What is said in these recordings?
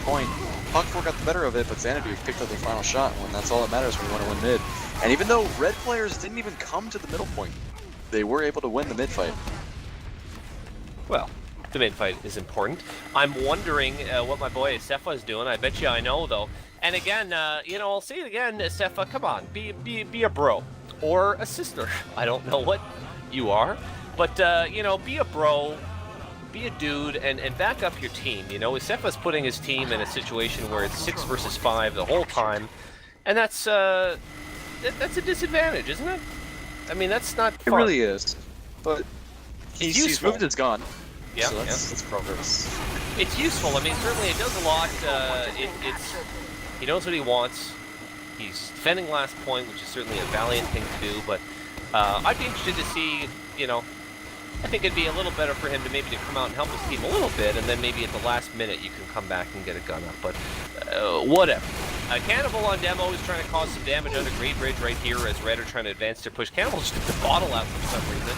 point. Puck 4 got the better of it, but Xanadu picked up the final shot when that's all that matters when you want to win mid. And even though red players didn't even come to the middle point, they were able to win the mid fight. Well, the mid fight is important. I'm wondering what my boy Sefa is doing. I bet you I know though. And again, you know, I'll say it again, Sefa, come on, be a bro or a sister. I don't know what you are, but you know, be a bro. Be a dude and back up your team. You know, Sefa's putting his team in a situation where it's 6 versus 5 the whole time, and that's a disadvantage, isn't it? I mean, that's not fun. It really is, but he's moved, it's gone. Yeah, so that's progress. It's useful. I mean, certainly it does a lot. He knows what he wants. He's defending last point, which is certainly a valiant thing to do. But I'd be interested to see, you know. I think it'd be a little better for him to maybe come out and help his team a little bit, and then maybe at the last minute you can come back and get a gun up, but whatever. Cannibal on demo is trying to cause some damage under Great Bridge right here as Red are trying to advance to push. Cannibal just took the bottle out for some reason.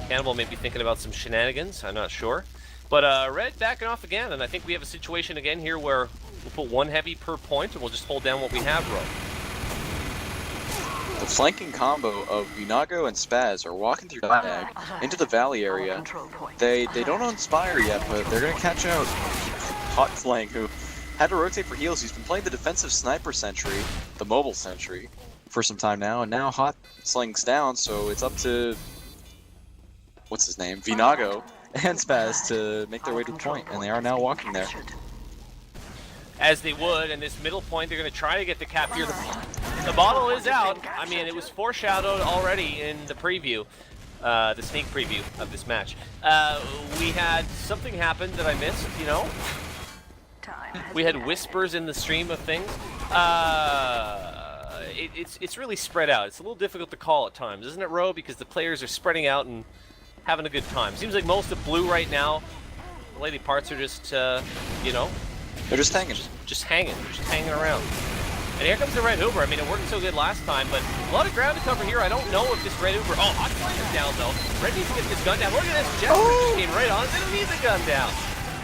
Cannibal may be thinking about some shenanigans, I'm not sure. But Red backing off again, and I think we have a situation again here where we'll put 1 heavy per point, and we'll just hold down what we have, Ro. The flanking combo of Unago and Spaz are walking through Diag into the valley area. They don't own Spire yet, but they're going to catch out Hot Flank, who had to rotate for heals. He's been playing the defensive sniper sentry, the mobile sentry, for some time now, and now Hot Sling's down, so it's up to, what's his name, Vinago and Spaz to make their way to the point, and they are now walking there. As they would, and this middle point, they're going to try to get the cap here. The bottle is out. I mean, it was foreshadowed already in the preview, the sneak preview of this match. We had something happen that I missed, you know? We had whispers in the stream of things. It's really spread out. It's a little difficult to call at times, isn't it, Ro? Because the players are spreading out and having a good time. Seems like most of blue right now, the lady parts are just, you know, they're just hanging. Just hanging. They're just hanging around. And here comes the red Uber. I mean, it worked so good last time, but a lot of ground to cover here. I don't know if this red Uber... Oh, Hot Flame is down, though. Red needs to get this gun down. Look at this. Jester just came right on. They don't need the gun down.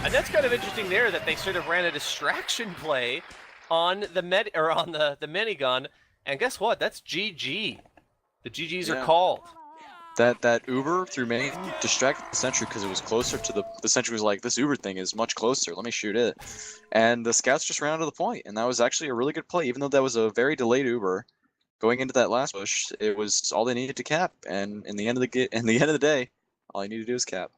And that's kind of interesting there that they sort of ran a distraction play on the the minigun. And guess what? That's GG. The GGs are called. That Uber through main distracted the sentry because it was closer to the sentry was like, this Uber thing is much closer, let me shoot it. And the scouts just ran to the point, and that was actually a really good play, even though that was a very delayed Uber. Going into that last push, it was all they needed to cap, and in the end of the day, all you need to do is cap.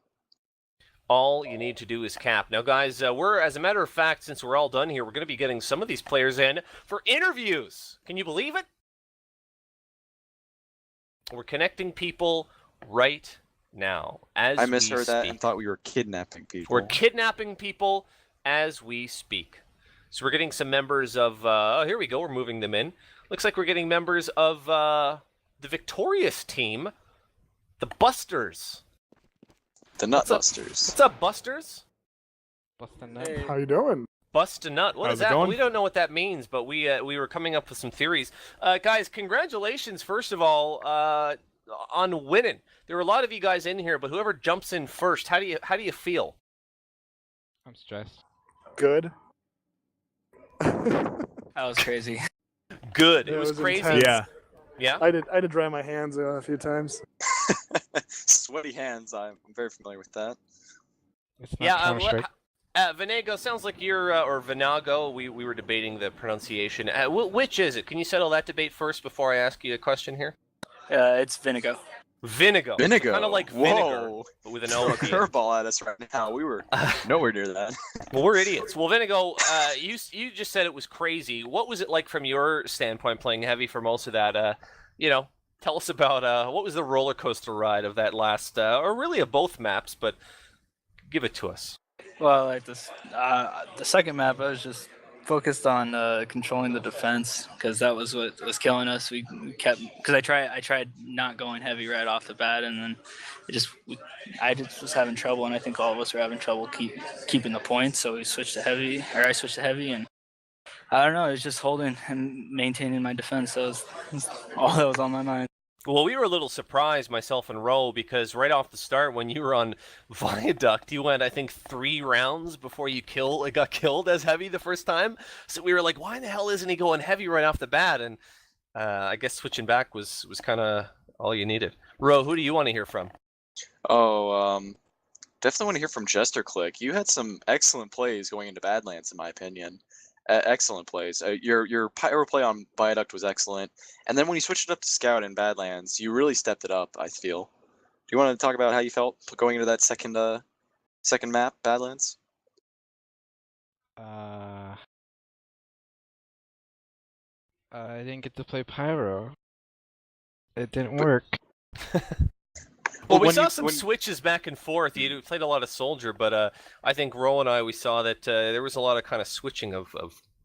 All you need to do is cap. Now, guys, we're, as a matter of fact, since we're all done here, we're going to be getting some of these players in for interviews. Can you believe it? We're connecting people right now as I misheard that speak. and thought we were kidnapping people. We're kidnapping people as we speak. So we're getting some members of, oh, here we go, we're moving them in. Looks like we're getting members of the victorious team, the Busters. The Nut Busters. What's up, Busters? Bust a nut. Hey. How you doing? Bust a nut. What is that? We don't know what that means, but we were coming up with some theories. Guys, congratulations, first of all, on winning. There were a lot of you guys in here, but whoever jumps in first, how do you feel? I'm stressed. Good. That was crazy. Good. It Yeah, was crazy. intense. Yeah. Yeah. I had to dry my hands a few times. Sweaty hands, I'm very familiar with that. It's not Yeah. Counter-Strike. Venago, sounds like you're, or Venago, we were debating the pronunciation. Which is it? Can you settle that debate first before I ask you a question here? It's Vinigo. Vinigo. Vinigo. Kind of like vinegar, but with an O at the end. Curveball at us right now. We were nowhere near that. Well, we're idiots. Well, Vinigo, you just said it was crazy. What was it like from your standpoint playing heavy for most of that? You know, tell us about what was the roller coaster ride of that last, or really of both maps, but give it to us. Well, like this, the second map, I was just focused on controlling the defense because that was what was killing us. We kept because I tried not going heavy right off the bat, and then I just was having trouble, and I think all of us were having trouble keeping the points. So we switched to heavy, or I switched to heavy, and I don't know. It was just holding and maintaining my defense. That was all that was on my mind. Well, we were a little surprised, myself and Ro, because right off the start, when you were on Viaduct, you went, I think, 3 rounds before you got killed as heavy the first time. So we were like, why the hell isn't he going heavy right off the bat? And I guess switching back was kind of all you needed. Ro, who do you want to hear from? Oh, definitely want to hear from Jester Click. You had some excellent plays going into Badlands, in my opinion. Excellent plays. Your pyro play on Viaduct was excellent, and then when you switched it up to Scout in Badlands, you really stepped it up. I feel. Do you want to talk about how you felt going into that second map, Badlands? I didn't get to play pyro. It didn't work. Well, we saw some switches back and forth. You played a lot of Soldier, but I think Ro and we saw that there was a lot of kind of switching of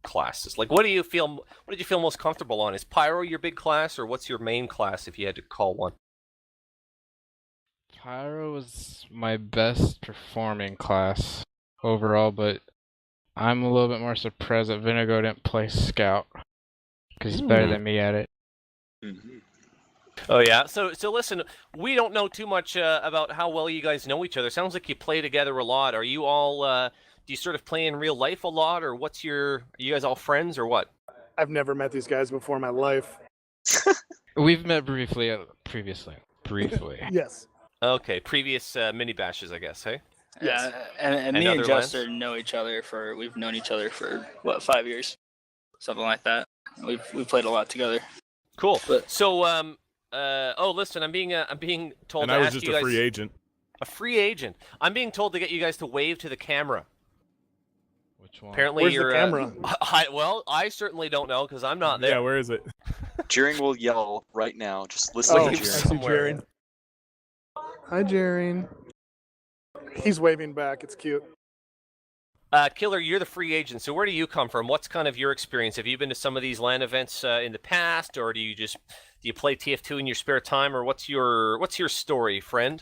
classes. Like, what did you feel most comfortable on? Is Pyro your big class, or what's your main class if you had to call one? Pyro was my best performing class overall, but I'm a little bit more surprised that Vinegar didn't play Scout, because he's better than me at it. Mm-hmm. Oh yeah. So listen, we don't know too much about how well you guys know each other. Sounds like you play together a lot. Are you all? Do you sort of play in real life a lot, or are you guys all friends, or what? I've never met these guys before in my life. We've met previously. Briefly. Yes. Okay, previous mini bashes, I guess. Hey. Yeah, and me other and Jester lands? know each other we've known each other for what, 5 years, something like that. We've played a lot together. Cool. But- So listen, I'm being told And to I was ask just you a guys. free agent. A free agent. I'm being told to get you guys to wave to the camera. Which one? Apparently Where's you're. the camera? I certainly don't know because I'm not there. Yeah, where is it? Jeering will yell right now. Just listen Oh, to I Jeering. see Jaren. Hi, Jaren. He's waving back. It's cute. Killer, you're the free agent. So where do you come from? What's kind of your experience? Have you been to some of these LAN events in the past, or do you play TF2 in your spare time, or what's your story, friend?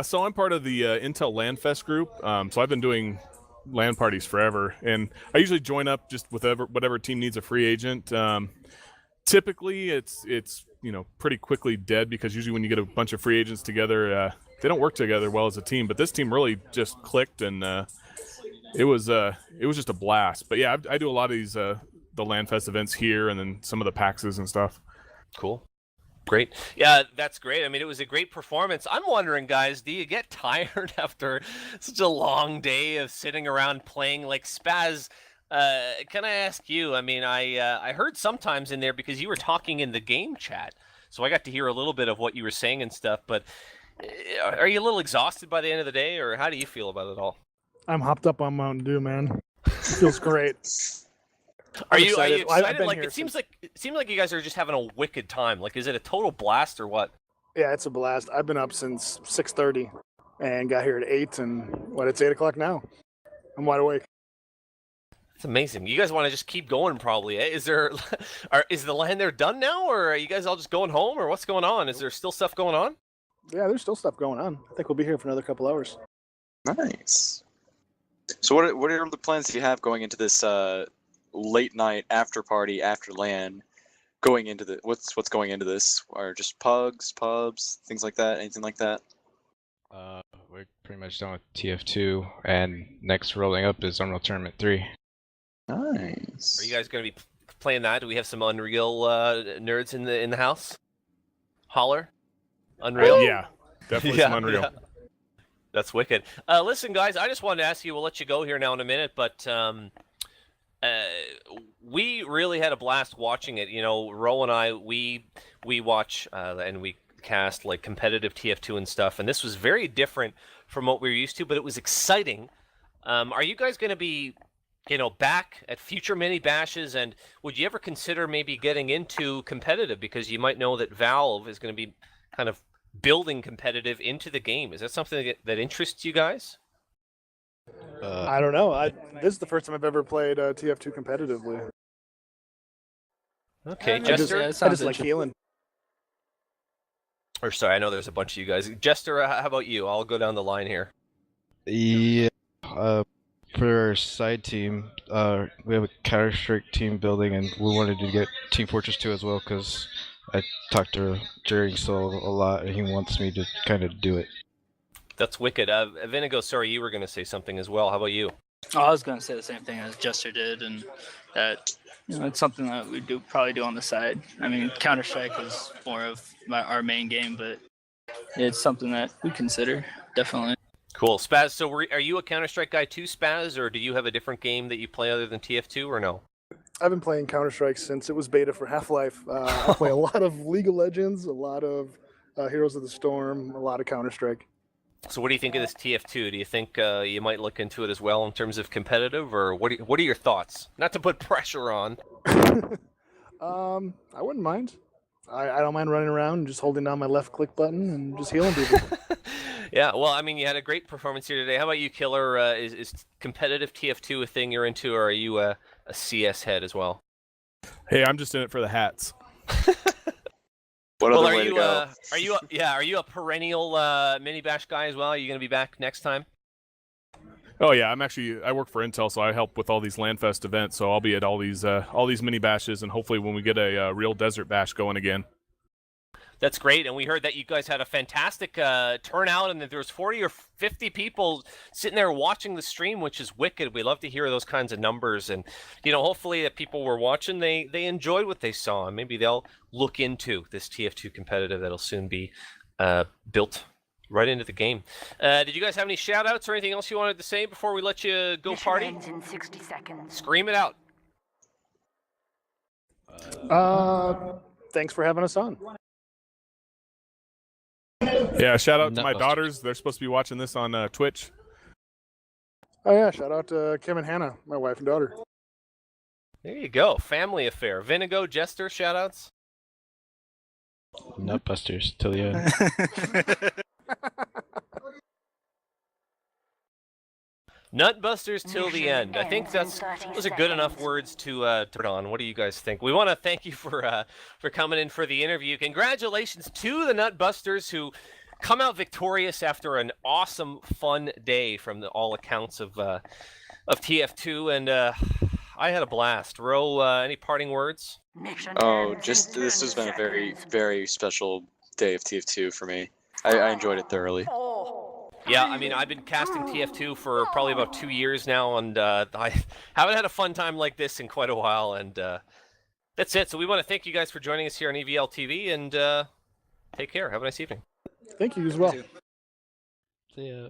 So I'm part of the Intel LAN Fest group. So I've been doing LAN parties forever, and I usually join up just with whatever team needs a free agent. Typically, it's pretty quickly dead because usually when you get a bunch of free agents together, they don't work together well as a team. But this team really just clicked, and it was just a blast. But yeah, I do a lot of these the LAN Fest events here, and then some of the PAXs and stuff. Cool. Great. Yeah, that's great. I mean, it was a great performance. I'm wondering, guys, do you get tired after such a long day of sitting around playing like Spaz? Can I ask you? I mean, I heard sometimes in there because you were talking in the game chat, so I got to hear a little bit of what you were saying and stuff. But are you a little exhausted by the end of the day, or how do you feel about it all? I'm hopped up on Mountain Dew, man. It feels great. Are I'm you excited. I've excited? been Like here it seems like you guys are just having a wicked time. Like, is it a total blast or what? Yeah, it's a blast. I've been up since 6:30 and got here at 8, and it's 8 o'clock now. I'm wide awake. It's amazing. You guys want to just keep going, probably. Eh? Is the LAN there done now, or are you guys all just going home, or what's going on? Is there still stuff going on? Yeah, there's still stuff going on. I think we'll be here for another couple hours. Nice. So what are the plans that you have going into this late night after party after LAN? Going into the what's going into this? Are just pubs, things like that? Anything like that? We're pretty much done with TF2, and next rolling up is Unreal Tournament 3. Nice. Are you guys going to be playing that? Do we have some Unreal nerds in the house? Holler, Unreal. Yeah, definitely some Unreal. Yeah. That's wicked. Listen, guys, I just wanted to ask you. We'll let you go here now in a minute, but we really had a blast watching it. You know, Ro and I, we watch and we cast like competitive TF2 and stuff, and this was very different from what we were used to, but it was exciting. Are you guys going to be, back at future mini bashes, and would you ever consider maybe getting into competitive, because you might know that Valve is going to be kind of building competitive into the game? Is that something that interests you guys? I don't know. This is the first time I've ever played TF2 competitively. Okay, Yeah, Jester. it I sounds just like interesting. healing. Or sorry, I know there's a bunch of you guys. Jester, how about you? I'll go down the line here. Yeah. For our side team, we have a Counter-Strike team building, and we wanted to get Team Fortress 2 as well, because I talked to Jerry Soul a lot, and he wants me to kind of do it. That's wicked. Vinigo, sorry, you were going to say something as well. How about you? Oh, I was going to say the same thing as Jester did, and that it's something that we probably do on the side. I mean, Counter Strike is more of our main game, but it's something that we consider definitely. Cool. Spaz, so are you a Counter-Strike guy too, Spaz, or do you have a different game that you play other than TF2, or no? I've been playing Counter Strike since it was beta for Half-Life. I play a lot of League of Legends, a lot of Heroes of the Storm, a lot of Counter Strike. So what do you think of this TF2? Do you think you might look into it as well in terms of competitive, or what are your thoughts? Not to put pressure on. I wouldn't mind. I don't mind running around and just holding down my left click button and just healing people. Yeah, well, I mean, you had a great performance here today. How about you, Killer? Is competitive TF2 a thing you're into, or are you a CS head as well? Hey, I'm just in it for the hats. What Well, other way to go? Are you a perennial MiniBash guy as well? Are you going to be back next time? Oh yeah, I work for Intel, so I help with all these LANFest events. So I'll be at all these mini bashes, and hopefully when we get a real Desert Bash going again. That's great, and we heard that you guys had a fantastic turnout, and that there was 40 or 50 people sitting there watching the stream, which is wicked. We love to hear those kinds of numbers, and hopefully that people were watching, they enjoyed what they saw, and maybe they'll look into this TF2 competitive that'll soon be built right into the game. Did you guys have any shout-outs or anything else you wanted to say before we let you go party? Ends in 60 seconds. Scream it out. Thanks for having us on. Yeah, shout out to my Nutbusters. daughters. They're supposed to be watching this on Twitch. Oh yeah, shout out to Kim and Hannah, my wife and daughter. There you go. Family affair. Vinigo, Jester, shout-outs? Nutbusters till the end. Nutbusters till the end. I think those are good enough words to put on. What do you guys think? We want to thank you for coming in for the interview. Congratulations to the Nutbusters who come out victorious after an awesome, fun day from all accounts of TF2, and I had a blast. Ro, any parting words? Oh, this has been a very, very special day of TF2 for me. I enjoyed it thoroughly. Yeah, I mean, I've been casting TF2 for probably about 2 years now, and I haven't had a fun time like this in quite a while, and that's it. So we want to thank you guys for joining us here on EVL TV, and take care. Have a nice evening. Thank you as well. See ya.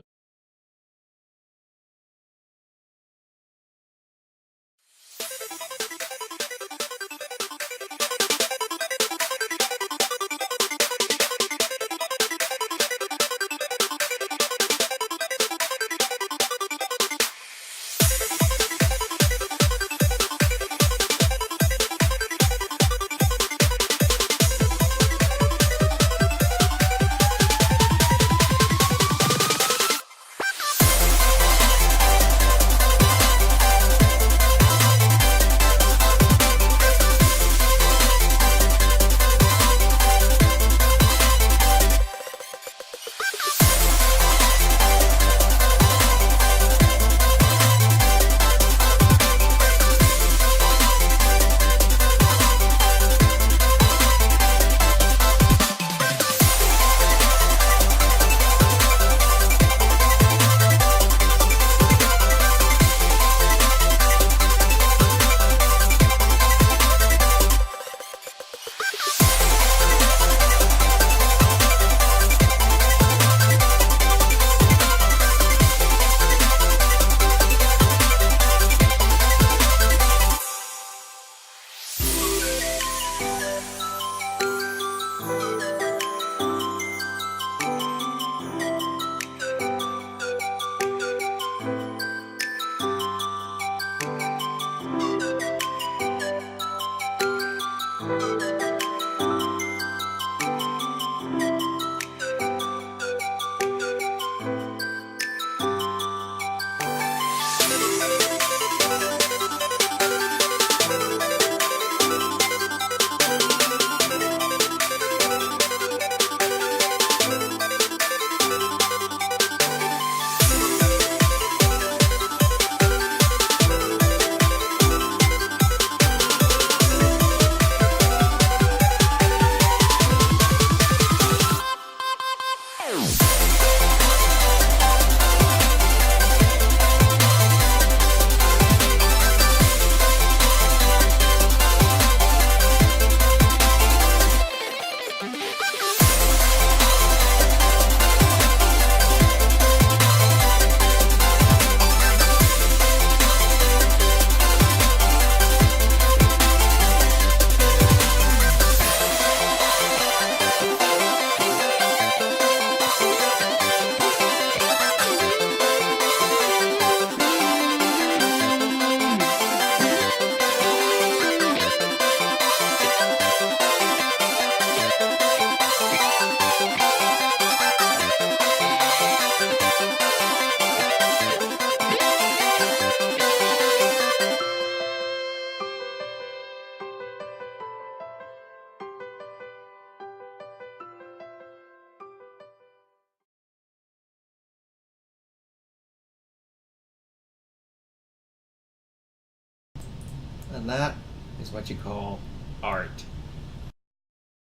And that is what you call art.